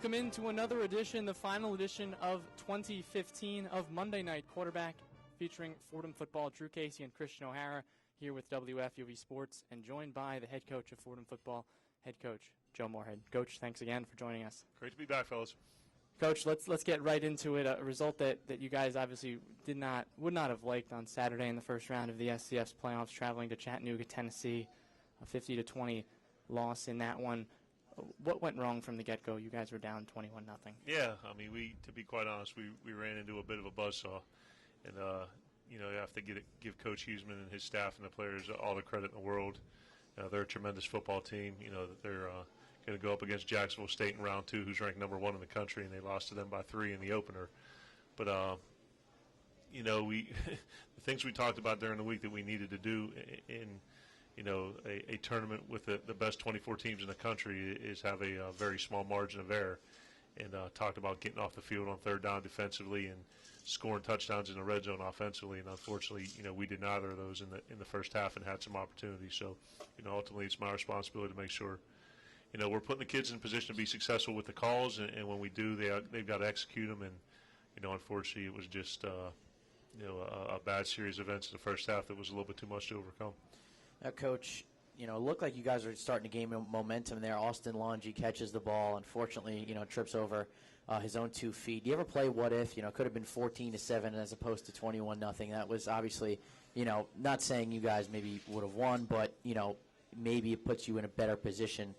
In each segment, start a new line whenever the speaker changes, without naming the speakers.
welcome into another edition, the final edition of 2015 of Monday Night Quarterback, featuring Fordham football. Drew Casey and Kristian O'Hara here with WFUV Sports, and joined by the head coach of Fordham football, head coach Joe Moorhead. Coach, thanks again for joining us.
Great to be back, fellas.
Coach, let's get right into it. A result that you guys obviously would not have liked on Saturday in the first round of the SCF's playoffs, traveling to Chattanooga, Tennessee, a 50-20 loss in that one. What went wrong from the get-go? You guys were down 21-0.
Yeah, I mean, to be quite honest, we ran into a bit of a buzzsaw, and you have to give Coach Huseman and his staff and the players all the credit in the world. They're a tremendous football team. They're going to go up against Jacksonville State in round 2, who's ranked number 1 in the country, and they lost to them by 3 in the opener. But the things we talked about during the week that we needed to do in a tournament with the best 24 teams in the country is have a very small margin of error, and talked about getting off the field on third down defensively and scoring touchdowns in the red zone offensively, and unfortunately, we did neither of those in the first half and had some opportunities. So, ultimately, it's my responsibility to make sure, we're putting the kids in position to be successful with the calls, and when we do, they've got to execute them. And unfortunately, it was just a bad series of events in the first half that was a little bit too much to overcome.
Now, Coach, it looked like you guys are starting to gain momentum there. Austin Longy catches the ball. Unfortunately, trips over his own 2 feet. Do you ever play what if? Could have been 14-7 as opposed to 21-0. That was obviously, not saying you guys maybe would have won, but, maybe it puts you in a better position,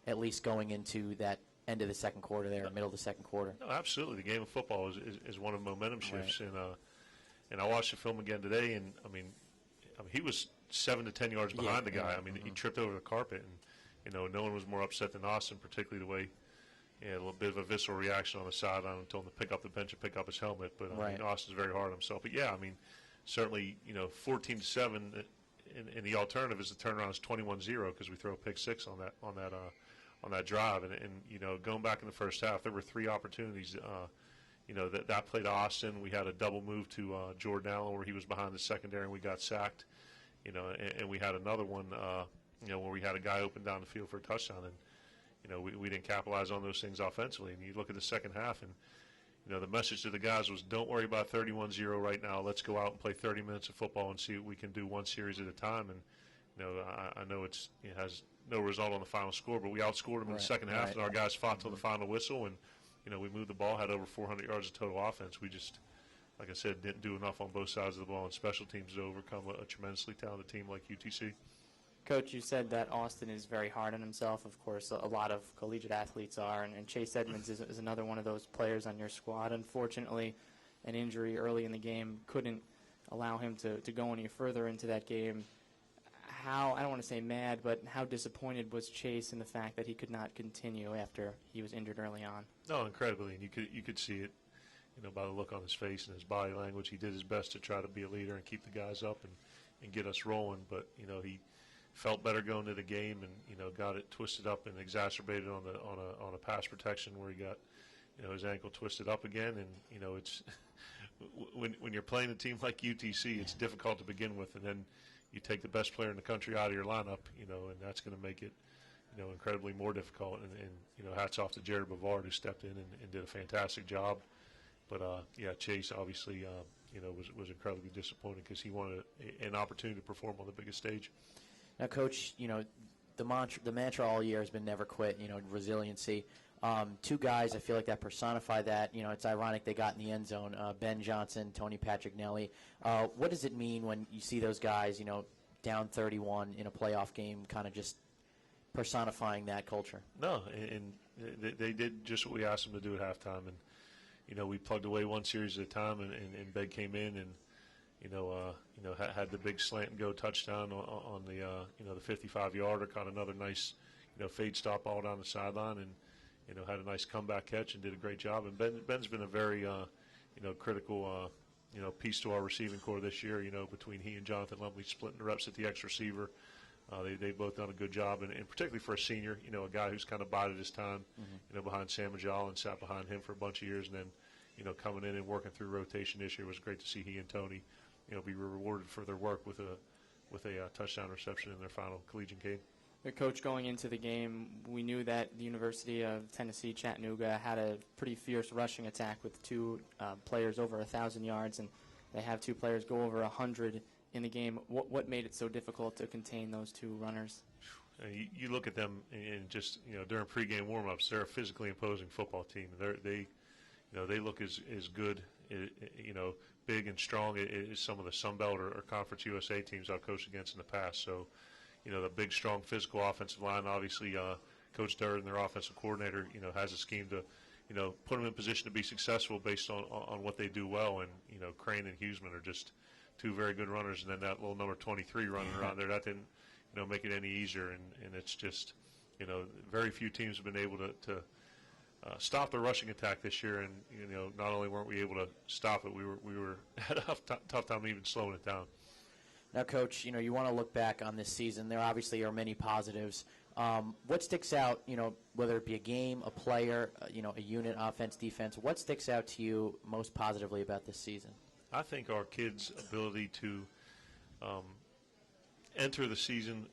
at least going into that end of the second quarter there, middle of the second quarter.
No, absolutely. The game of football is one of momentum shifts.
Right.
And I watched the film again today, and, I mean, he was 7 to 10 yards behind the guy. I mean, he tripped over the carpet, and no one was more upset than Austin, particularly the way he had a little bit of a visceral reaction on the sideline and told him to pick up the bench and pick up his helmet. But Austin's very hard on himself. But yeah, I mean, certainly 14-7, and the alternative is the turnaround is 21-0 because we throw a pick 6 on that drive. And going back in the first half, there were 3 opportunities. That play to Austin, we had a double move to Jordan Allen where he was behind the secondary and we got sacked. And we had another one, where we had a guy open down the field for a touchdown, and we didn't capitalize on those things offensively. And you look at the second half, and the message to the guys was, don't worry about 31-0 right now. Let's go out and play 30 minutes of football and see what we can do one series at a time. And I know it has no result on the final score, but we outscored them in the second half, and our guys fought till the final whistle, and we moved the ball, had over 400 yards of total offense. We just, like I said, didn't do enough on both sides of the ball and special teams to overcome a tremendously talented team like UTC.
Coach, you said that Austin is very hard on himself. Of course, a lot of collegiate athletes are, and Chase Edmonds is another one of those players on your squad. Unfortunately, an injury early in the game couldn't allow him to go any further into that game. I don't want to say mad, but how disappointed was Chase in the fact that he could not continue after he was injured early on? No,
incredibly, and you could see it, by the look on his face and his body language. He did his best to try to be a leader and keep the guys up and get us rolling, but he felt better going to the game and got it twisted up and exacerbated on a pass protection where he got his ankle twisted up again. And it's when you're playing a team like UTC, it's difficult to begin with, and then you take the best player in the country out of your lineup, and that's going to make it, incredibly more difficult. And hats off to Jared Bavard, who stepped in and did a fantastic job. But Chase obviously, was incredibly disappointed because he wanted an opportunity to perform on the biggest stage.
Now, Coach, the mantra all year has been never quit. Resiliency. 2 guys I feel like that personify that. It's ironic they got in the end zone. Ben Johnson, Tony Patrick Nelly. What does it mean when you see those guys, down 31 in a playoff game, kind of just personifying that culture? No,
and they did just what we asked them to do at halftime, and we plugged away one series at a time, and Ben came in and had the big slant and go touchdown on the 55-yarder, caught another nice fade stop ball down the sideline, and had a nice comeback catch and did a great job. And Ben's been a very critical piece to our receiving core this year. Between he and Jonathan Lumley splitting the reps at the X receiver. They've both done a good job, and particularly for a senior, a guy who's kind of bided his time, behind Sam Majal and sat behind him for a bunch of years, and then, coming in and working through rotation this year. It was great to see he and Tony, be rewarded for their work with a touchdown reception in their final collegiate game.
Coach, going into the game, we knew that the University of Tennessee Chattanooga had a pretty fierce rushing attack with two players over 1,000 yards, and they have two players go over 100 in the game. What made it so difficult to contain those two runners?
You look at them and just, during pregame warm-ups, they're a physically imposing football team. They look as good, big and strong as some of the Sun Belt or Conference USA teams I've coached against in the past. So, the big, strong, physical offensive line, obviously, Coach Durden, their offensive coordinator, has a scheme to, put them in position to be successful based on what they do well. And, Crane and Huseman are just two very good runners. And then that little number 23 running around there, that didn't, make it any easier. And it's just, very few teams have been able to stop the rushing attack this year. And, not only weren't we able to stop it, we were had a tough time even slowing it down.
Now, Coach, you want to look back on this season. There obviously are many positives. What sticks out, whether it be a game, a player, a unit, offense, defense, what sticks out to you most positively about this season?
I think our kids' ability to enter the season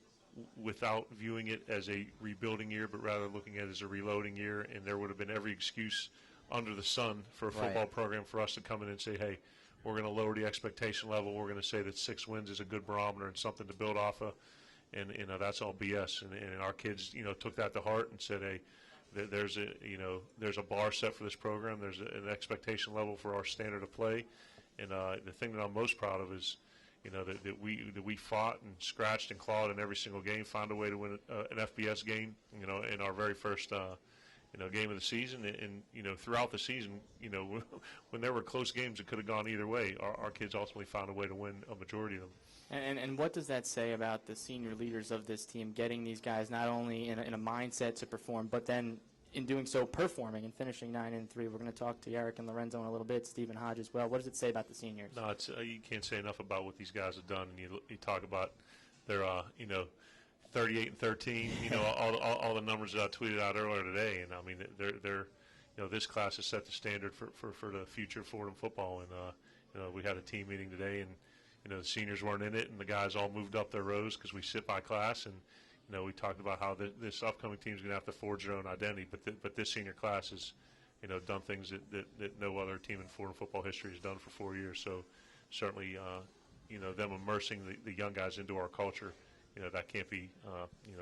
without viewing it as a rebuilding year, but rather looking at it as a reloading year, and there would have been every excuse under the sun for a football program for us to come in and say, hey, we're going to lower the expectation level. We're going to say that 6 wins is a good barometer and something to build off of, and that's all BS. And our kids, took that to heart and said, hey, there's a bar set for this program. There's an expectation level for our standard of play, and the thing that I'm most proud of is, that we fought and scratched and clawed in every single game, found a way to win an FBS game, in our very first game of the season, and throughout the season, when there were close games that could have gone either way, our kids ultimately found a way to win a majority of them.
And what does that say about the senior leaders of this team, getting these guys not only in a mindset to perform, but then in doing so performing and finishing 9-3? We're going to talk to Garrick and Lourenzo in a little bit, Stephen Hodge as well. What does it say about the seniors?
No, it's you can't say enough about what these guys have done, and you talk about their 38-13, all the numbers that I tweeted out earlier today, and I mean they're this class has set the standard for the future of Fordham football, and we had a team meeting today, and the seniors weren't in it, and the guys all moved up their rows because we sit by class, and we talked about how this upcoming team is going to have to forge their own identity, but this senior class has done things that no other team in Fordham football history has done for 4 years. So certainly them immersing the young guys into our culture. That can't be,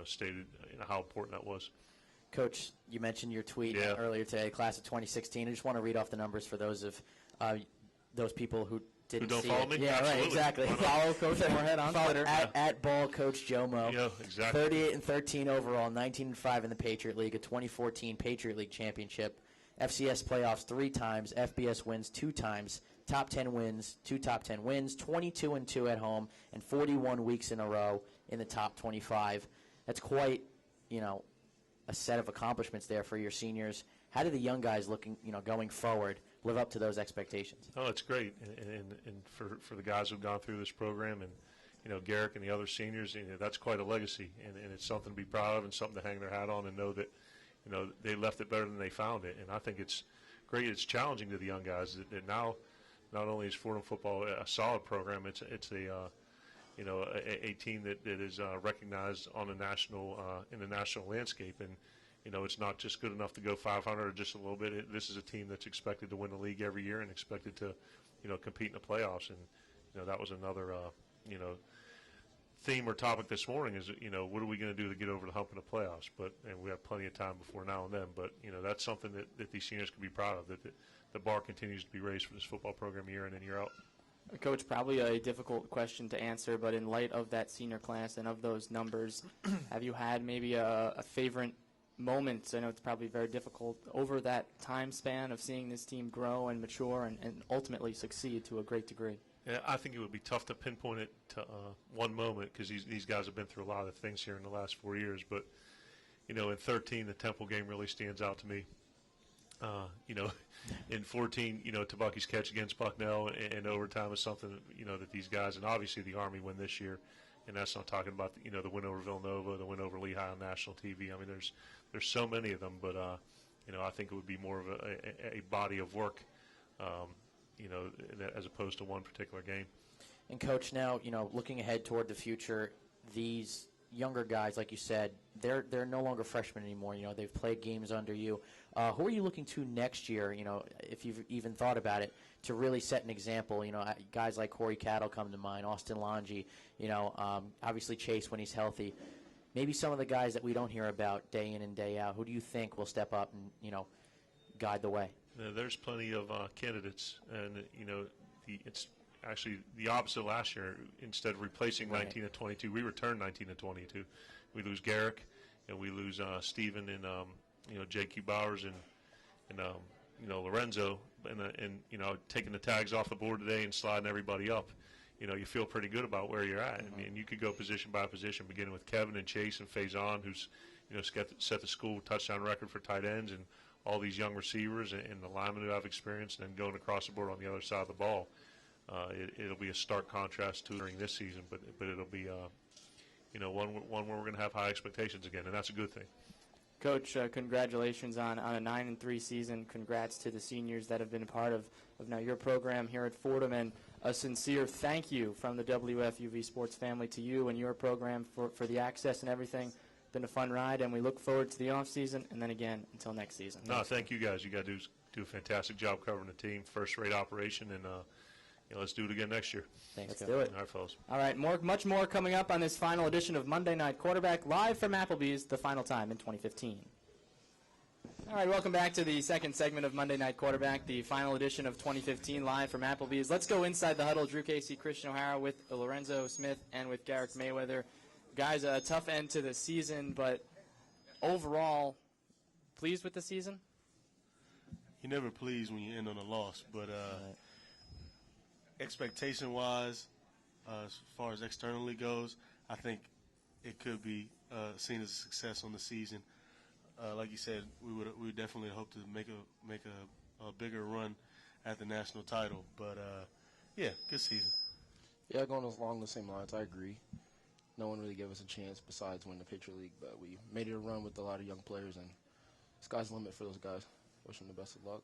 stated how important that was.
Coach, you mentioned your tweet earlier today, class of 2016. I just want to read off the numbers for those people who didn't
don't
see
follow
it.
me?
Yeah,
Absolutely.
right, exactly.
Follow Coach Moorhead on Twitter.
At ball Coach Joe Mo.
Yeah, exactly.
38-13 overall, 19-5 in the Patriot League, a 2014 Patriot League championship, FCS playoffs 3 times, FBS wins 2 times, top 10 wins, 2 top 10 wins, 22-2 at home, and 41 weeks in a row in the top 25. That's quite, a set of accomplishments there for your seniors. How do the young guys looking, going forward, live up to those expectations?
Oh, it's great, and for the guys who've gone through this program, and Garrick and the other seniors, that's quite a legacy, and it's something to be proud of and something to hang their hat on and know that, they left it better than they found it. And I think it's great. It's challenging to the young guys that now, not only is Fordham football a solid program, it's a team that is recognized on the national in the national landscape, and it's not just good enough to go 500 or just a little bit. This is a team that's expected to win the league every year and expected to compete in the playoffs, and that was another theme or topic this morning is what are we going to do to get over the hump in the playoffs? And we have plenty of time before now and then, but that's something that these seniors can be proud of, that the bar continues to be raised for this football program year in and year out.
Coach, probably a difficult question to answer, but in light of that senior class and of those numbers, have you had maybe a favorite moment? I know it's probably very difficult over that time span of seeing this team grow and mature and ultimately succeed to a great degree.
Yeah, I think it would be tough to pinpoint it to one moment because these guys have been through a lot of things here in the last 4 years. But, in 13, the Temple game really stands out to me. In 14, Tabucky's catch against Bucknell and overtime is something, that these guys, and obviously the Army win this year, and that's not talking about, the win over Villanova, the win over Lehigh on national TV. I mean, there's so many of them, but, I think it would be more of a body of work, as opposed to one particular game.
And, Coach, now, looking ahead toward the future, these younger guys, like you said, they're no longer freshmen anymore. You know, they've played games under you. Who are you looking to next year, you know, if you've even thought about it, to really set an example? You know, guys like Corey Cattle come to mind, Austin Longy, you know, obviously Chase when he's healthy. Maybe some of the guys that we don't hear about day in and day out, who do you think will step up and, you know, guide the way?
There's plenty of candidates, and, you know, it's actually the opposite last year. Instead of replacing 19 and 22, we returned 19 and 22. We lose Garrick, and we lose Steven and, you know, J.Q. Bowers and you know, Lorenzo, and, you know, taking the tags off the board today and sliding everybody up. You know, you feel pretty good about where you're at. I mean, you could go position by position, beginning with Kevin and Chase and Faison, who's, you know, set the school touchdown record for tight ends, and all these young receivers and the linemen who have experience, and then going across the board on the other side of the ball. It'll be a stark contrast to during this season, but it'll be, you know, one where we're going to have high expectations again, and that's a good thing.
Coach, congratulations on a 9-3 season. Congrats to the seniors that have been a part of now your program here at Fordham, and a sincere thank you from the WFUV sports family to you and your program for the access and everything. Been a fun ride, and we look forward to the off season, and then again until next season.
No, thank you guys. You guys do a fantastic job covering the team, first-rate operation, and you know, let's do it again next year.
Thanks,
Let's do it.
All right, fellas.
All right, much more coming up on this final edition of Monday Night Quarterback, live from Applebee's, the final time in 2015. All right, welcome back to the second segment of Monday Night Quarterback, the final edition of 2015, live from Applebee's. Let's go inside the huddle. Drew Casey, Kristian O'Hara with Lourenzo Smith and with Garrick Mayweather. Guys, a tough end to the season, but overall, pleased with the season?
You're never pleased when you end on a loss, but expectation-wise, as far as externally goes, I think it could be seen as a success on the season. Like you said, we would definitely hope to make a bigger run at the national title. But yeah, good season.
Yeah, going along the same lines, I agree. No one really gave us a chance besides win the Patriot League, but we made it a run with a lot of young players, and sky's the limit for those guys. Wish them the best of luck.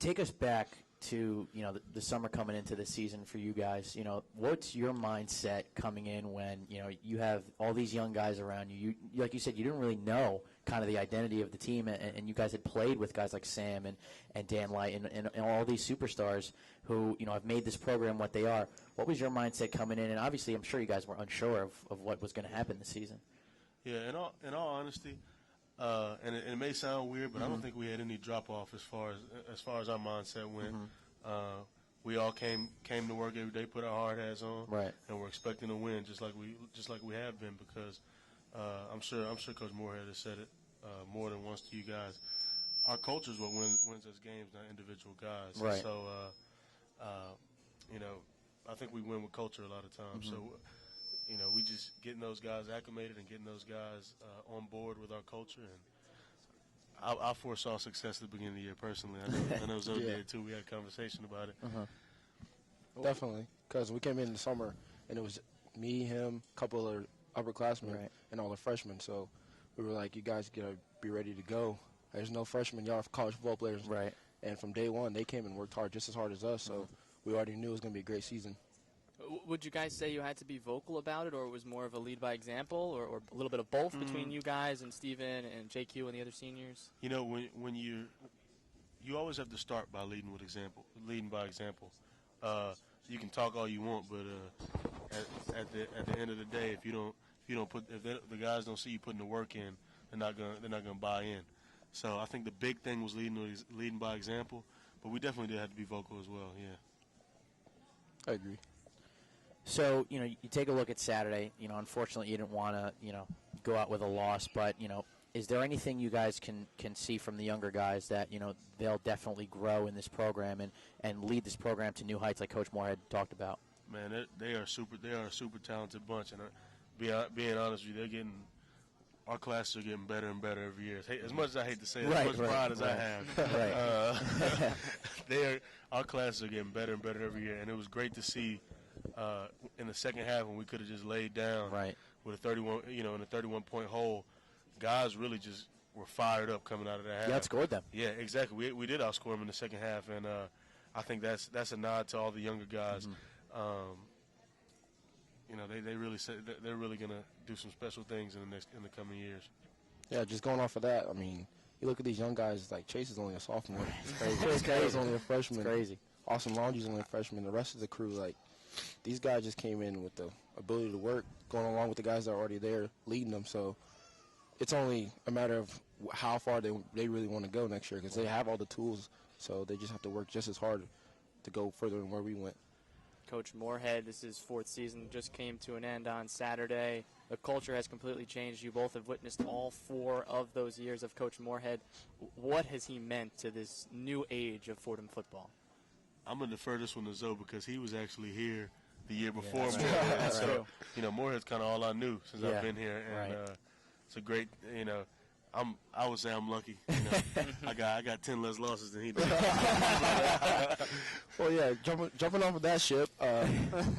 Take us back to, you know, the summer coming into the season for you guys. You know, what's your mindset coming in when, you know, you have all these young guys around you? You like you said, you didn't really know kind of the identity of the team, and you guys had played with guys like Sam and Dan Light and all these superstars who, you know, have made this program what they are. What was your mindset coming in? And obviously, I'm sure you guys were unsure of what was going to happen this season.
Yeah, in all honesty, and it may sound weird, but I don't think we had any drop off as far as our mindset went. We all came to work every day, put our hard hats on,
right,
and we're expecting to win, just like we have been. Because I'm sure Coach Moorhead has said it more than once to you guys. Our culture is what wins us games, not individual guys.
Right.
So, you know, I think we win with culture a lot of times. So, you know, we just getting those guys acclimated and getting those guys on board with our culture. And I foresaw success at the beginning of the year personally. I know Zoe did too. We had a conversation about it.
Definitely, because we came in the summer and it was me, him, a couple of upperclassmen, and all the freshmen. So we were like, you guys gotta be ready to go. There's no freshmen, y'all are college football players.
Right.
And from day one, they came and worked hard, just as hard as us. So we already knew it was gonna be a great season.
Would you guys say you had to be vocal about it, or it was more of a lead by example, or a little bit of both between you guys and Steven and JQ and the other seniors?
You know, when you always have to start by leading by example. You can talk all you want, but at the end of the day, if the guys don't see you putting the work in, they're not gonna buy in. So I think the big thing was leading by example, but we definitely did have to be vocal as well. Yeah.
I agree.
So, you know, you take a look at Saturday. You know, unfortunately, you didn't want to, you know, go out with a loss. But, you know, is there anything you guys can see from the younger guys that, you know, they'll definitely grow in this program and lead this program to new heights like Coach Moorhead talked about?
Man, they are a super talented bunch. And being honest with you, our classes are getting better and better every year. As much as I hate to say it, as much pride as I have, our classes are getting better and better every year. And it was great to see in the second half when we could have just laid down with a 31, you know, in a 31-point hole. Guys really just were fired up coming out of that half.
You outscored them.
Yeah, exactly. We did outscore them in the second half, and I think that's a nod to all the younger guys. they really said that they're really going to do some special things in the coming years.
Yeah, just going off of that, I mean, you look at these young guys, like Chase is only a sophomore. Chris is only a freshman.
It's crazy.
Austin Laundrie's only a freshman. The rest of the crew, like, these guys just came in with the ability to work, going along with the guys that are already there, leading them. So it's only a matter of how far they really want to go next year, because they have all the tools. So they just have to work just as hard to go further than where we went.
Coach Moorhead, this is fourth season, just came to an end on Saturday. The culture has completely changed. You both have witnessed all 4 of those years of Coach Moorhead. What has he meant to this new age of Fordham football?
I'm going to defer this one to Zoe because he was actually here the year before.
that's
Moorhead.
true.
So, Moorhead's kind of all I knew since I've been here. And it's a great, I would say I'm lucky. I got 10 less losses than he did.
Well, yeah, jumping off of that ship,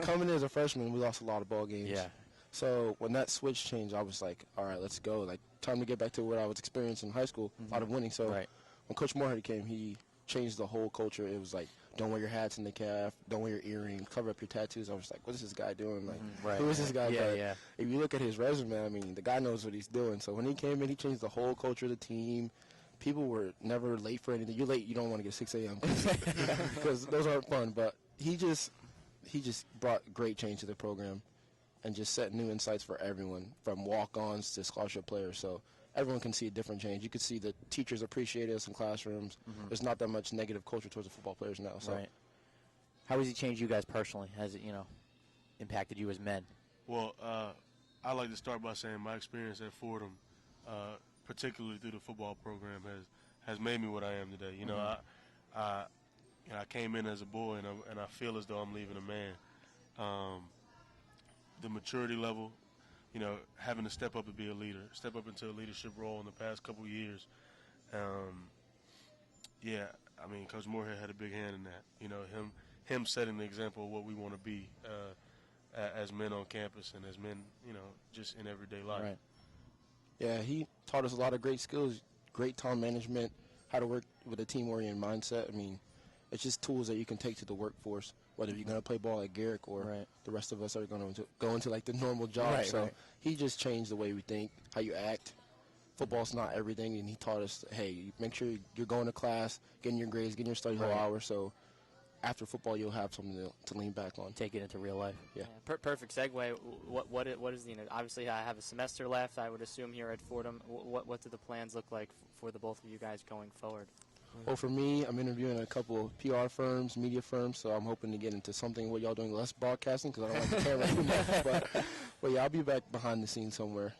coming in as a freshman, we lost a lot of ball games.
Yeah.
So when that switch changed, I was like, all right, let's go. Like, time to get back to what I was experiencing in high school, a lot of winning. So when Coach Moorhead came, he changed the whole culture. It was like, don't wear your hats in the calf, don't wear your earrings, cover up your tattoos. I was like, what is this guy doing? Like, who is this guy?
Yeah.
If you look at his resume, I mean, the guy knows what he's doing. So when he came in, he changed the whole culture of the team. People were never late for anything. You're late, you don't want to get 6 a.m. because those aren't fun. But he just brought great change to the program and just set new insights for everyone, from walk-ons to scholarship players. So everyone can see a different change. You can see the teachers appreciate us in classrooms. There's not that much negative culture towards the football players now. So.
Right. How has he changed you guys personally? Has it, impacted you as men?
Well, I like to start by saying my experience at Fordham, particularly through the football program, has made me what I am today. I came in as a boy, and I feel as though I'm leaving a man. The maturity level, having to step up and be a leader, step up into a leadership role in the past couple of years. Coach Moorhead had a big hand in that. Him setting the example of what we want to be as men on campus and as men, just in everyday life.
Right.
Yeah, he taught us a lot of great skills, great time management, how to work with a team-oriented mindset. I mean, it's just tools that you can take to the workforce, whether you're going to play ball at Garrick or the rest of us are going to go into like the normal job. He just changed the way we think, how you act. Football's not everything, and he taught us, hey, make sure you're going to class, getting your grades, getting your study hall hours, so after football you'll have something to lean back on.
Take it into real life.
Yeah.
Perfect segue. What is the obviously I have a semester left, I would assume, here at Fordham. What do the plans look like for the both of you guys going forward?
Well, for me, I'm interviewing a couple of PR firms, media firms, so I'm hoping to get into something where y'all doing less broadcasting because I don't like the camera too much. But yeah, I'll be back behind the scenes somewhere.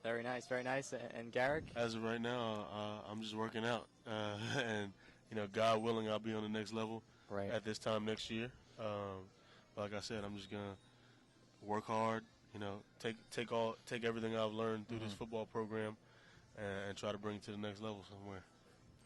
Very nice, very nice. And Garrick?
As of right now, I'm just working out. And, God willing, I'll be on the next level at this time next year. Like I said, I'm just going to work hard, take everything I've learned through this football program and try to bring it to the next level somewhere.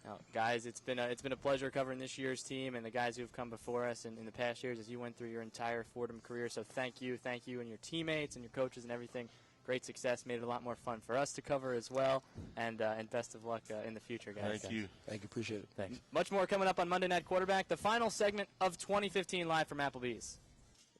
Now, guys, it's been a pleasure covering this year's team and the guys who have come before us in the past years as you went through your entire Fordham career. So thank you, and your teammates and your coaches and everything. Great success, made it a lot more fun for us to cover as well, and best of luck in the future, guys.
Thank you,
appreciate it.
Thanks.
Much more coming up on Monday Night Quarterback, the final segment of 2015 live from Applebee's.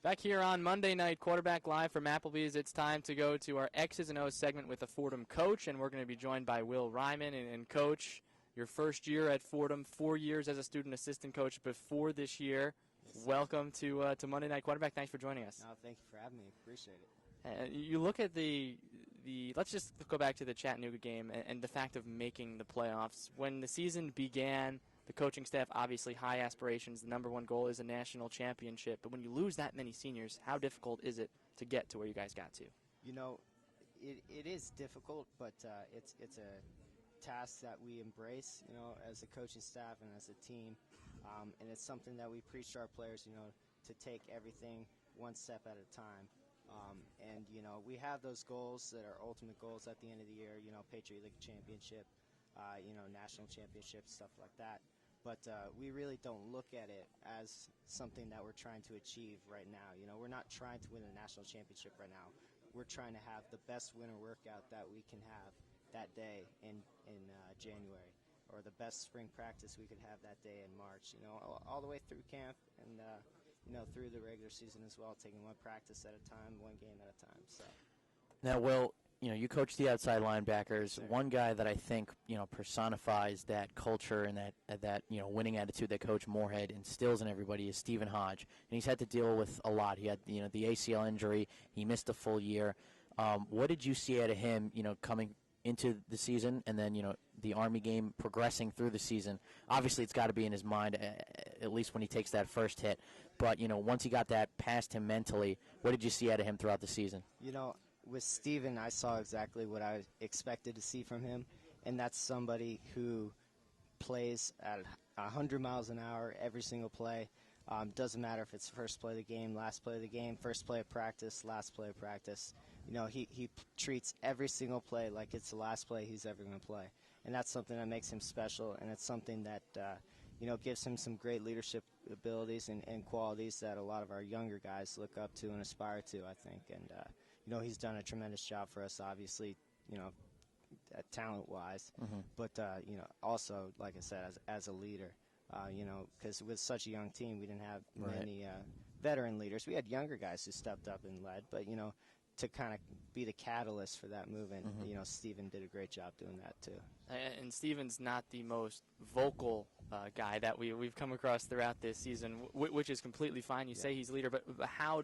Back here on Monday Night Quarterback live from Applebee's, it's time to go to our X's and O's segment with the Fordham coach, and we're going to be joined by Will Reimann. And Coach, your first year at Fordham, 4 years as a student assistant coach before this year.
Yes.
Welcome to Monday Night Quarterback. Thanks for joining us.
No, thank you for having me. Appreciate it.
You look at the let's just go back to the Chattanooga game and the fact of making the playoffs. When the season began, the coaching staff obviously high aspirations. The number one goal is a national championship. But when you lose that many seniors, how difficult is it to get to where you guys got to?
It is difficult, but it's a task that we embrace, as a coaching staff and as a team. And it's something that we preach to our players, to take everything one step at a time. And we have those goals that are ultimate goals at the end of the year, Patriot League championship, national championship, stuff like that. But we really don't look at it as something that we're trying to achieve right now. We're not trying to win a national championship right now. We're trying to have the best winter workout that we can have that day in January, or the best spring practice we could have that day in March, all the way through camp. And through the regular season as well, taking one practice at a time, one game at a time. So.
Now, Will, you coach the outside linebackers.
Sure.
One guy that I think, personifies that culture and that winning attitude that Coach Moorhead instills in everybody is Stephen Hodge. And he's had to deal with a lot. He had, the ACL injury. He missed a full year. What did you see out of him, coming into the season and then, the Army game progressing through the season? Obviously, it's got to be in his mind, at least when he takes that first hit. But, once he got that past him mentally, what did you see out of him throughout the season?
With Steven, I saw exactly what I expected to see from him, and that's somebody who plays at 100 miles an hour every single play. Doesn't matter if it's first play of the game, last play of the game, first play of practice, last play of practice. He treats every single play like it's the last play he's ever going to play, and that's something that makes him special, and it's something that gives him some great leadership abilities and qualities that a lot of our younger guys look up to and aspire to, I think. And he's done a tremendous job for us, obviously, talent-wise, but also, like I said, as a leader. Because with such a young team, we didn't have many veteran leaders. We had younger guys who stepped up and led, but to kind of be the catalyst for that movement, Steven did a great job doing that too.
And Steven's not the most vocal guy that we've come across throughout this season, which is completely fine. You say he's a leader, but how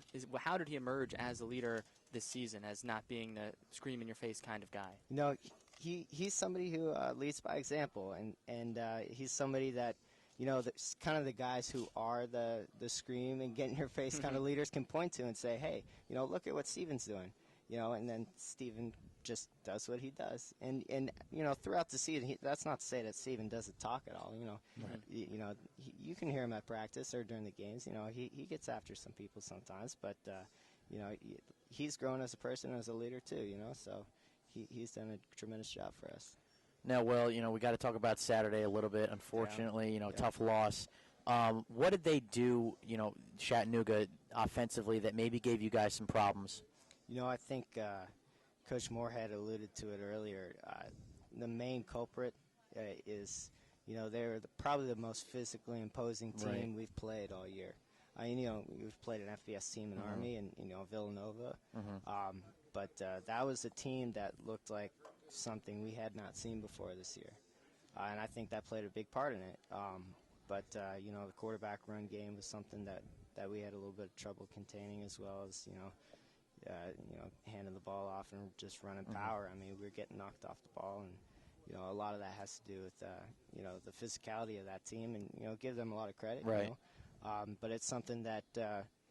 did he emerge as a leader this season, as not being the scream-in-your-face kind of guy?
He's somebody who leads by example, and he's somebody that, kind of the guys who are the scream and get in your face kind of leaders can point to and say, hey, look at what Steven's doing, and then Steven just does what he does. And throughout the season, that's not to say that Steven doesn't talk at all. You can hear him at practice or during the games. He gets after some people sometimes, but he's grown as a person, as a leader too. So he's done a tremendous job for us.
Now, Will, we got to talk about Saturday a little bit. Unfortunately, tough loss. What did they do, Chattanooga, offensively that maybe gave you guys some problems?
I think Coach Moorhead alluded to it earlier. The main culprit is, they're probably the most physically imposing team we've played all year. We've played an FBS team in Army and, Villanova. But that was a team that looked like something we had not seen before this year. And I think that played a big part in it. But the quarterback run game was something that we had a little bit of trouble containing, as well as, handing the ball off and just running power. I mean, we were getting knocked off the ball, and, a lot of that has to do with, the physicality of that team, and, give them a lot of credit.
Right.
But it's something that,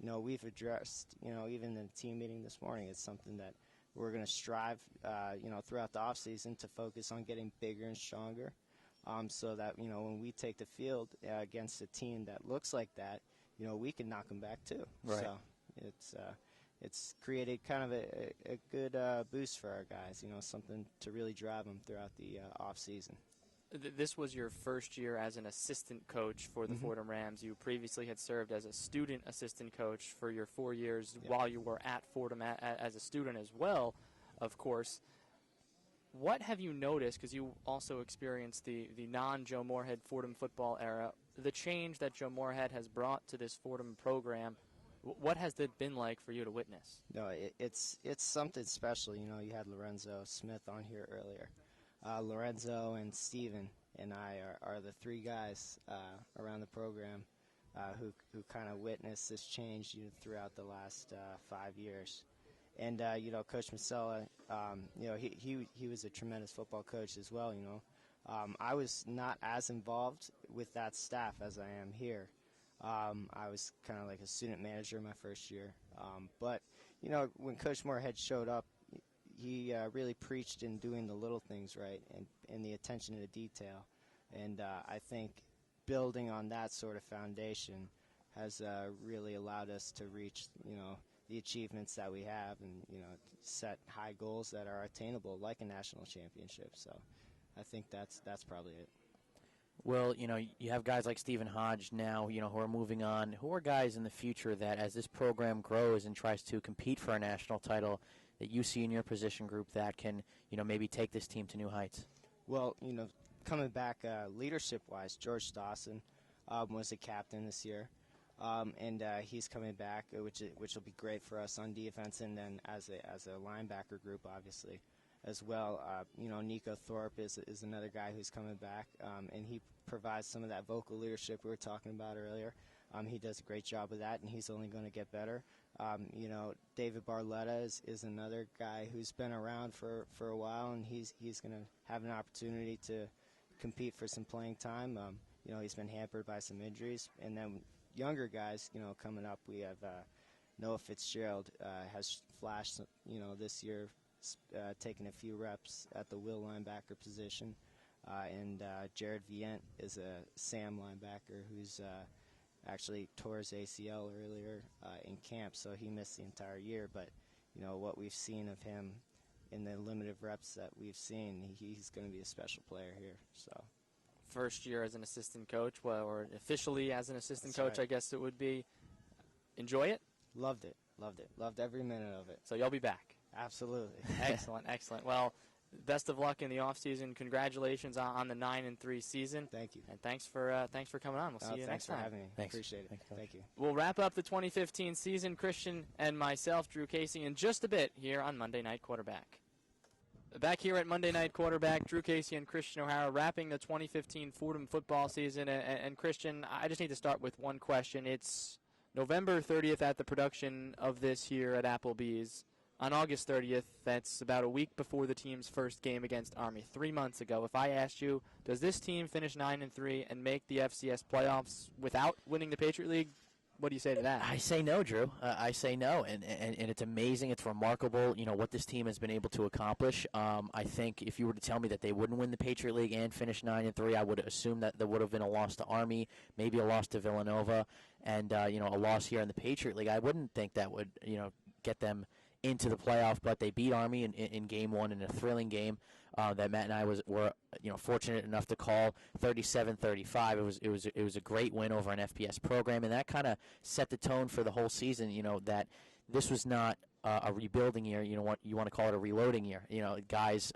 we've addressed, even in the team meeting this morning. It's something that we're going to strive, throughout the offseason to focus on getting bigger and stronger, so that, when we take the field against a team that looks like that, we can knock them back too.
Right.
So it's created kind of a good boost for our guys, something to really drive them throughout the offseason.
This was your first year as an assistant coach for the Fordham Rams. You previously had served as a student assistant coach for your 4 years while you were at Fordham as a student as well, of course. What have you noticed, because you also experienced the non-Joe Moorhead Fordham football era, the change that Joe Moorhead has brought to this Fordham program? What has that been like for you to witness?
No, it's something special. You had Lourenzo Smith on here earlier. Lorenzo and Steven and I are the three guys around the program who kind of witnessed this change throughout the last 5 years. And, Coach Masella, he was a tremendous football coach as well, I was not as involved with that staff as I am here. I was kind of like a student manager my first year. But, when Coach Moorhead showed up, he really preached in doing the little things right and the attention to detail. And I think building on that sort of foundation has really allowed us to reach, the achievements that we have and, set high goals that are attainable, like a national championship. So I think that's probably it.
Well, you have guys like Stephen Hodge now, who are moving on. Who are guys in the future that, as this program grows and tries to compete for a national title, that you see in your position group that can, maybe take this team to new heights?
Well, coming back leadership-wise, George Dawson was a captain this year. and he's coming back, which will be great for us on defense, and then as a linebacker group, obviously, as well. Nico Thorpe is another guy who's coming back, and he provides some of that vocal leadership we were talking about earlier. He does a great job of that, and he's only going to get better. David Barletta is another guy who's been around for a while, and he's going to have an opportunity to compete for some playing time. He's been hampered by some injuries. And then younger guys, coming up, we have Noah Fitzgerald has flashed, this year, taking a few reps at the will linebacker position. And Jared Vient is a Sam linebacker who's actually tore his ACL earlier in camp, so he missed the entire year. But, what we've seen of him in the limited reps that we've seen, he's going to be a special player here. So,
first year as an assistant coach, or officially as an assistant
That's
coach,
right.
I guess it would be. Enjoy it?
Loved it. Loved every minute of it.
So you'll be back.
Absolutely.
Excellent. Well, best of luck in the offseason. Congratulations on the 9-3 season.
Thank you.
And thanks for coming on. We'll see you next time.
Thanks for having me.
Thanks.
Appreciate it.
Thank you.
We'll wrap up the 2015 season. Kristian and myself, Drew Casey, in just a bit here on Monday Night Quarterback. Back here at Monday Night Quarterback, Drew Casey and Kristian O'Hara wrapping the 2015 Fordham football season. And Kristian, I just need to start with one question. It's November 30th at the production of this here at Applebee's. On August 30th, that's about a week before the team's first game against Army, 3 months ago. If I asked you, does this team finish 9-3 and make the FCS playoffs without winning the Patriot League? What do you say to that?
I say no, Drew. I say no, and it's amazing. It's remarkable, what this team has been able to accomplish. I think if you were to tell me that they wouldn't win the Patriot League and finish 9-3, I would assume that there would have been a loss to Army, maybe a loss to Villanova, and a loss here in the Patriot League. I wouldn't think that would get them into the playoff, but they beat Army in game one in a thrilling game that Matt and I were fortunate enough to call 37-35. It was a great win over an FBS program, and that kind of set the tone for the whole season. That this was not a rebuilding year. You want to call it a reloading year. Guys,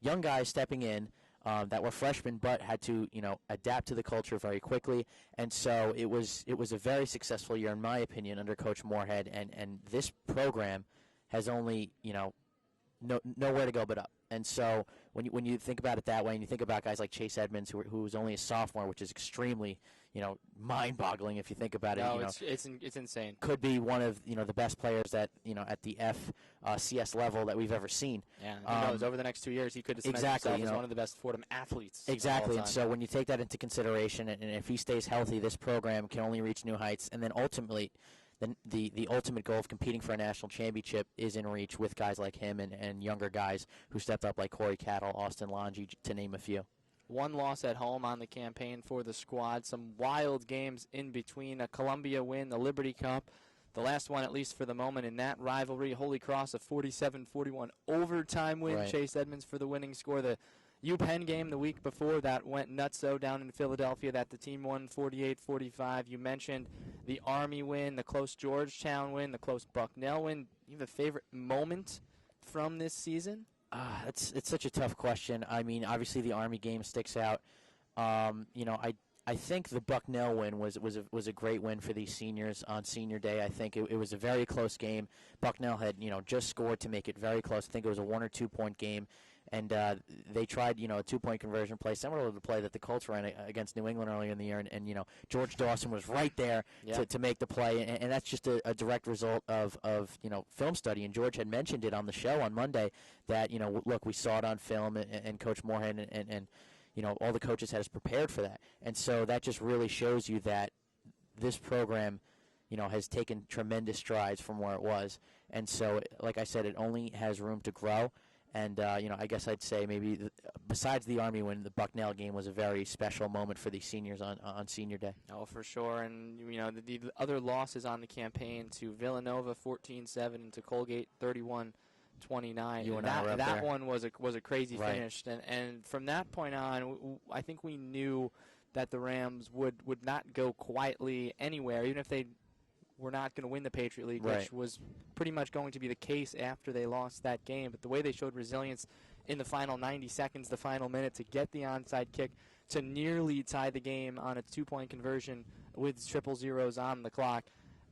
young guys stepping in. That were freshmen, but had to adapt to the culture very quickly, and so it was a very successful year in my opinion under Coach Moorhead, and this program has only nowhere to go but up. And so when you think about it that way, and you think about guys like Chase Edmonds, who was only a sophomore, which is extremely mind-boggling if you think about it.
No, it's insane.
Could be one of the best players that at the FCS level that we've ever seen.
Yeah, who knows? Over the next 2 years, he could cement himself as one of the best Fordham athletes.
Exactly, and so when you take that into consideration, and if he stays healthy, this program can only reach new heights, and then ultimately. The ultimate goal of competing for a national championship is in reach with guys like him and younger guys who stepped up like Corey Cattle, Austin Longy, to name a few.
One loss at home on the campaign for the squad. Some wild games in between. A Columbia win, the Liberty Cup, the last one at least for the moment in that rivalry. Holy Cross, a 47-41 overtime win.
Right.
Chase Edmonds for the winning score. The UPenn game the week before that went nutso down in Philadelphia that the team won 48-45. You mentioned the Army win, the close Georgetown win, the close Bucknell win. You have a favorite moment from this season?
It's such a tough question. I mean, obviously the Army game sticks out. I think the Bucknell win was a great win for these seniors on senior day. I think it was a very close game. Bucknell had just scored to make it very close. I think it was a 1 or 2 point game. And they tried, a 2-point conversion play, similar to the play that the Colts ran against New England earlier in the year. And George Dawson was right there to make the play. And that's just a direct result of film study. And George had mentioned it on the show on Monday that, look, we saw it on film, and Coach Moorhead and all the coaches had us prepared for that. And so that just really shows you that this program, has taken tremendous strides from where it was. And so, like I said, it only has room to grow. And, I guess I'd say maybe besides the Army win, the Bucknell game was a very special moment for these seniors on senior day.
Oh, for sure. And, the other losses on the campaign to Villanova 14-7 and to Colgate 31-29.
You and I were up
that
there.
one was a crazy
Right.
finish. And from that point on, I think we knew that the Rams would not go quietly anywhere, even if they were not going to win the Patriot League,
Right.
which was pretty much going to be the case after they lost that game. But the way they showed resilience in the final 90 seconds, the final minute, to get the onside kick, to nearly tie the game on a 2-point conversion with triple zeros on the clock.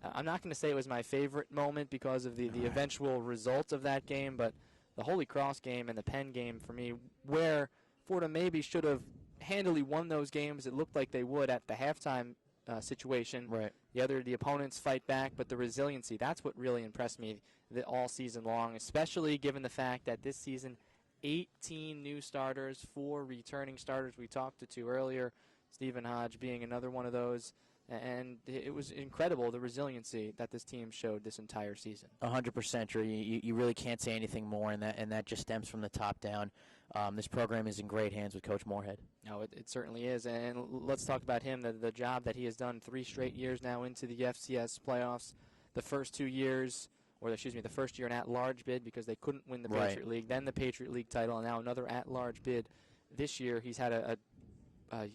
I'm not going to say it was my favorite moment because of the eventual result of that game, but the Holy Cross game and the Penn game for me, where Fordham maybe should have handily won those games. It looked like they would at the halftime situation.
Right.
The opponents fight back, but the resiliency, that's what really impressed me all season long, especially given the fact that this season 18 new starters, 4 returning starters. We talked to 2 earlier, Stephen Hodge being another one of those. And it was incredible, the resiliency that this team showed this entire season.
100%, Drew. You really can't say anything more, and that just stems from the top down. This program is in great hands with Coach Moorhead.
No, it certainly is. And let's talk about him, the job that he has done 3 straight years now into the FCS playoffs. The first 2 years, the first year an at-large bid because they couldn't win the Patriot League, then the Patriot League title, and now another at-large bid. This year he's had a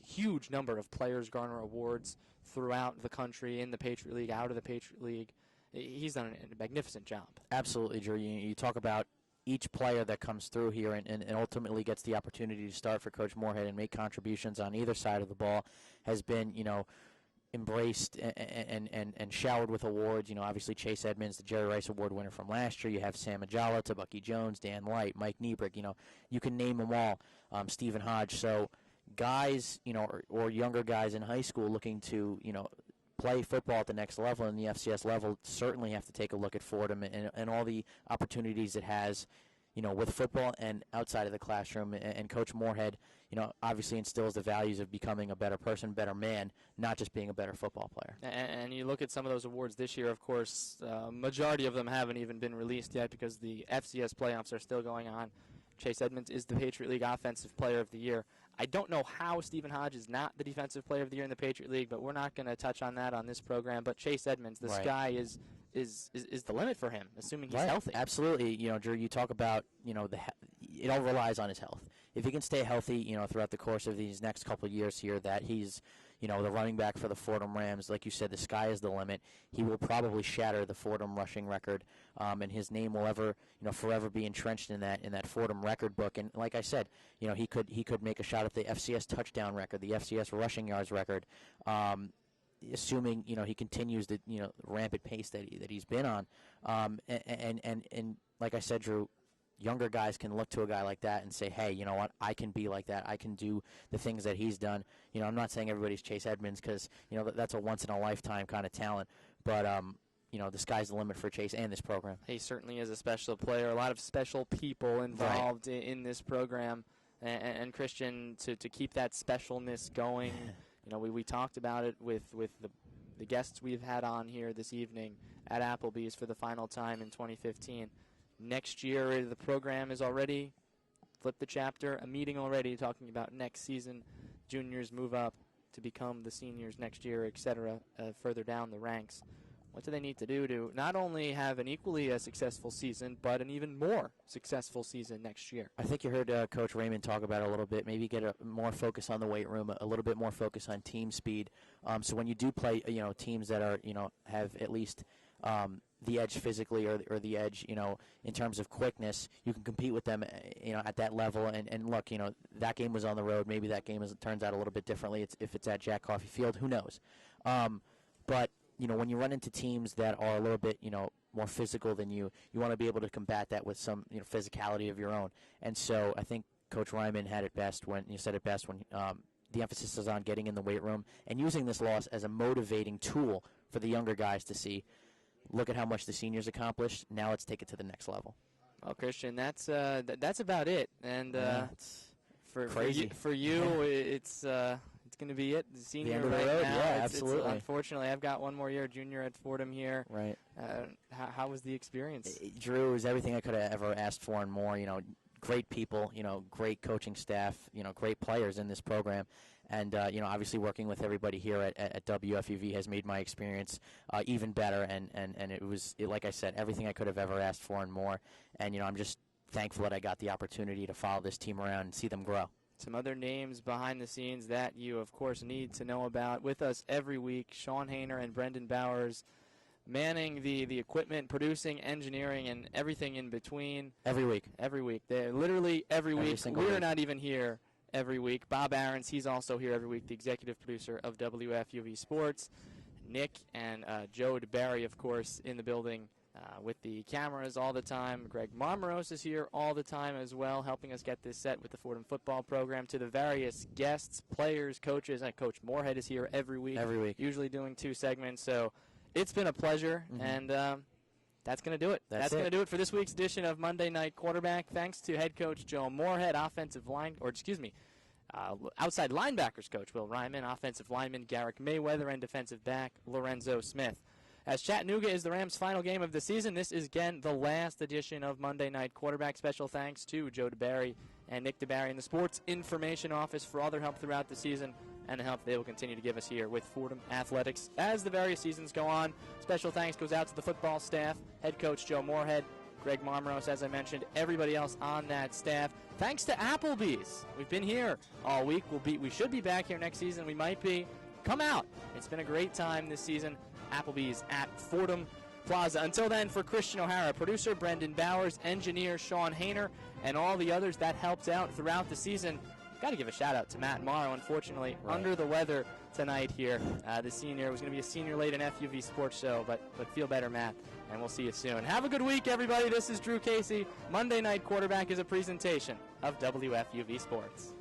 huge number of players garner awards throughout the country, in the Patriot League, out of the Patriot League. He's done a magnificent job.
Absolutely, Drew. You talk about each player that comes through here and ultimately gets the opportunity to start for Coach Moorhead and make contributions on either side of the ball has been, embraced and showered with awards. Obviously Chase Edmonds, the Jerry Rice Award winner from last year. You have Sam Ajala, Bucky Jones, Dan Light, Mike Niebrick. You can name them all. Stephen Hodge. So guys, or younger guys in high school looking to, play football at the next level and the FCS level certainly have to take a look at Fordham and all the opportunities it has, with football and outside of the classroom. And Coach Moorhead, obviously instills the values of becoming a better person, better man, not just being a better football player.
And you look at some of those awards this year, of course, majority of them haven't even been released yet because the FCS playoffs are still going on. Chase Edmonds is the Patriot League Offensive Player of the Year. I don't know how Stephen Hodge is not the Defensive Player of the Year in the Patriot League, but we're not going to touch on that on this program. But Chase Edmonds, the sky is the limit for him, assuming he's healthy.
Absolutely. Drew, you talk about, it all relies on his health. If he can stay healthy, throughout the course of these next couple of years here, that he's, the running back for the Fordham Rams, like you said, the sky is the limit. He will probably shatter the Fordham rushing record, and his name will forever be entrenched in that Fordham record book. And like I said, he could make a shot at the FCS touchdown record, the FCS rushing yards record, assuming he continues the rampant pace that he's been on. And like I said, Drew, younger guys can look to a guy like that and say, hey, you know what, I can be like that. I can do the things that he's done. I'm not saying everybody's Chase Edmonds because, that's a once-in-a-lifetime kind of talent. But, the sky's the limit for Chase and this program.
He certainly is a special player. A lot of special people involved in this program. And Kristian, to keep that specialness going, we talked about it with the guests we've had on here this evening at Applebee's for the final time in 2015. Next year, the program is already flipped the chapter, a meeting already talking about next season. Juniors move up to become the seniors next year, etc., further down the ranks. What do they need to do to not only have an equally as successful season, but an even more successful season next year?
I think you heard Coach Reimann talk about it a little bit, maybe get a more focus on the weight room, a little bit more focus on team speed. So when you do play, teams that are, have at least the edge physically or the edge, in terms of quickness, you can compete with them, at that level. And look, that game was on the road. Maybe that game turns out a little bit differently if it's at Jack Coffey Field. Who knows? But, when you run into teams that are a little bit, more physical than you want to be able to combat that with some, physicality of your own. And so I think Coach Reimann said it best when the emphasis is on getting in the weight room and using this loss as a motivating tool for the younger guys to see, look at how much the seniors accomplished. Now let's take it to the next level.
Well, Kristian, that's about it. And for you, it's going to be it. The senior
the end of the road.
Now,
yeah, absolutely.
Unfortunately, I've got one more year junior at Fordham here.
Right.
How was the experience?
Drew, it was everything I could have ever asked for and more. Great people, great coaching staff, great players in this program. And, obviously working with everybody here at WFUV has made my experience even better. And it was, like I said, everything I could have ever asked for and more. And, I'm just thankful that I got the opportunity to follow this team around and see them grow.
Some other names behind the scenes that you, of course, need to know about. With us every week, Sean Hayner and Brendan Bowers manning the equipment, producing, engineering, and everything in between.
Every week.
Every week. They're literally every week. We're
week.
Not even here. every week. Bob Aarons, he's also here every week, the executive producer of WFUV Sports. Nick and Joe DeBarry, of course, in the building with the cameras all the time. Greg Marmoros is here all the time as well, helping us get this set with the Fordham football program. To the various guests, players, coaches, and Coach Moorhead is here every week. Usually doing 2 segments. So it's been a pleasure, and that's going to do it. That's going to do it for this week's edition of Monday Night Quarterback. Thanks to head coach Joe Moorhead, outside linebackers coach Will Reimann, offensive lineman Garrick Mayweather, and defensive back Lourenzo Smith. As Chattanooga is the Rams' final game of the season, this is again the last edition of Monday Night Quarterback. Special thanks to Joe DeBarry and Nick DeBarry in the Sports Information Office for all their help throughout the season and the help they will continue to give us here with Fordham Athletics as the various seasons go on. Special thanks goes out to the football staff, head coach Joe Moorhead, Greg Marmoros, as I mentioned, everybody else on that staff. Thanks to Applebee's. We've been here all week. We should be back here next season. We might be. Come out. It's been a great time this season. Applebee's at Fordham Plaza. Until then, for Kristian O'Hara, producer Brendan Bowers, engineer Sean Hayner, and all the others that helped out throughout the season, got to give a shout out to Matt Morrow. Unfortunately, under the weather tonight here. The senior was going to be a senior late in FUV Sports Show, but feel better, Matt, and we'll see you soon. Have a good week, everybody. This is Drew Casey. Monday Night Quarterback is a presentation of WFUV Sports.